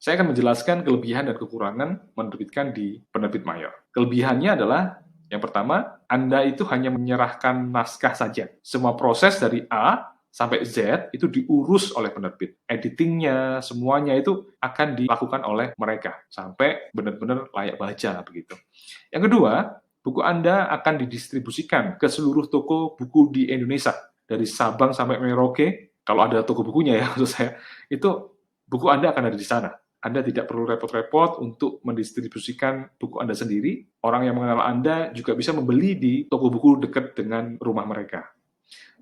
Saya akan menjelaskan kelebihan dan kekurangan menerbitkan di penerbit mayor. Kelebihannya adalah, yang pertama, Anda itu hanya menyerahkan naskah saja. Semua proses dari A sampai Z itu diurus oleh penerbit. Editingnya, semuanya itu akan dilakukan oleh mereka sampai benar-benar layak baca begitu. Yang kedua, buku Anda akan didistribusikan ke seluruh toko buku di Indonesia dari Sabang sampai Merauke. Kalau ada toko bukunya ya, maksud saya, itu buku Anda akan ada di sana. Anda tidak perlu repot-repot untuk mendistribusikan buku Anda sendiri. Orang yang mengenal Anda juga bisa membeli di toko buku dekat dengan rumah mereka.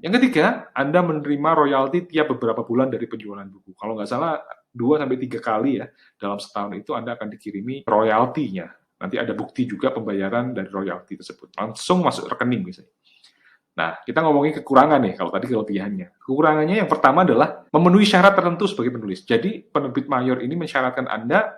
Yang ketiga, Anda menerima royalti tiap beberapa bulan dari penjualan buku. Kalau nggak salah, 2-3 kali ya, dalam setahun itu Anda akan dikirimi royaltinya. Nanti ada bukti juga pembayaran dari royalti tersebut. Langsung masuk rekening misalnya. Nah, kita ngomongin kekurangan nih, kalau tadi kelebihannya. Kekurangannya yang pertama adalah memenuhi syarat tertentu sebagai penulis. Jadi, penerbit mayor ini mensyaratkan Anda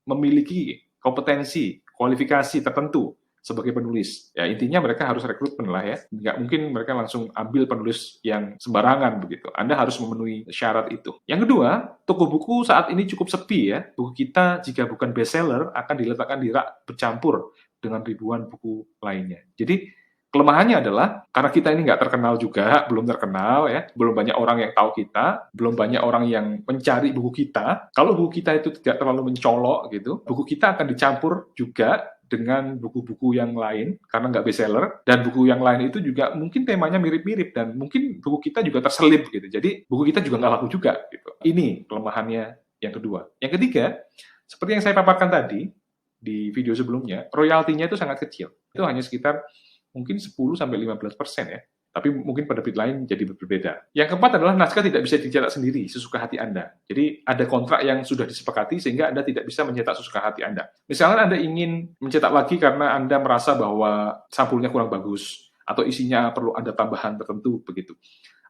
memiliki kompetensi, kualifikasi tertentu sebagai penulis. Ya, intinya mereka harus rekrutmen lah ya. Nggak mungkin mereka langsung ambil penulis yang sembarangan begitu. Anda harus memenuhi syarat itu. Yang kedua, toko buku saat ini cukup sepi ya. Buku kita jika bukan bestseller akan diletakkan di rak bercampur dengan ribuan buku lainnya. Jadi, kelemahannya adalah, karena kita ini nggak terkenal juga, belum terkenal ya, belum banyak orang yang tahu kita, belum banyak orang yang mencari buku kita. Kalau buku kita itu tidak terlalu mencolok gitu, buku kita akan dicampur juga dengan buku-buku yang lain, karena nggak bestseller, dan buku yang lain itu juga mungkin temanya mirip-mirip, dan mungkin buku kita juga terselip gitu. Jadi, buku kita juga nggak laku juga gitu. Ini kelemahannya yang kedua. Yang ketiga, seperti yang saya paparkan tadi, di video sebelumnya, royaltinya itu sangat kecil. Itu hanya sekitar mungkin 10-15% ya. Tapi mungkin penerbit lain jadi berbeda. Yang keempat adalah naskah tidak bisa dicetak sendiri sesuka hati Anda. Jadi ada kontrak yang sudah disepakati sehingga Anda tidak bisa mencetak sesuka hati Anda. Misalnya Anda ingin mencetak lagi karena Anda merasa bahwa sampulnya kurang bagus atau isinya perlu ada tambahan tertentu begitu.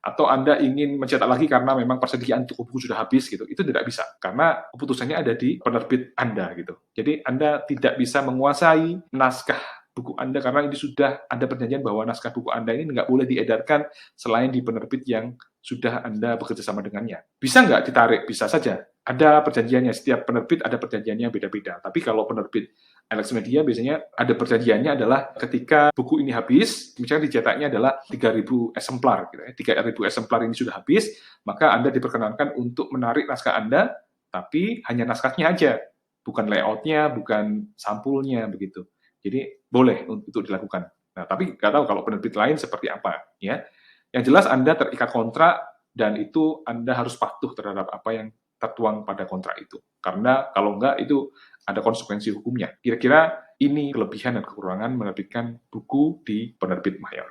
Atau Anda ingin mencetak lagi karena memang persediaan toko buku sudah habis gitu, itu tidak bisa karena keputusannya ada di penerbit Anda gitu. Jadi Anda tidak bisa menguasai naskah buku Anda karena ini sudah ada perjanjian bahwa naskah buku Anda ini nggak boleh diedarkan selain di penerbit yang sudah Anda bekerja sama dengannya. Bisa nggak ditarik? Bisa saja. Ada perjanjiannya, setiap penerbit ada perjanjiannya beda-beda. Tapi kalau penerbit Alex Media biasanya ada perjanjiannya adalah ketika buku ini habis, misalnya dicetaknya adalah 3.000 eksemplar, gitu ya. 3.000 eksemplar ini sudah habis, maka Anda diperkenankan untuk menarik naskah Anda, tapi hanya naskahnya aja, bukan layoutnya, bukan sampulnya, begitu. Jadi boleh untuk dilakukan. Nah, tapi nggak tahu kalau penerbit lain seperti apa, ya. Yang jelas Anda terikat kontrak dan itu Anda harus patuh terhadap apa yang tertuang pada kontrak itu. Karena kalau enggak itu ada konsekuensi hukumnya. Kira-kira ini kelebihan dan kekurangan menerbitkan buku di penerbit mayor.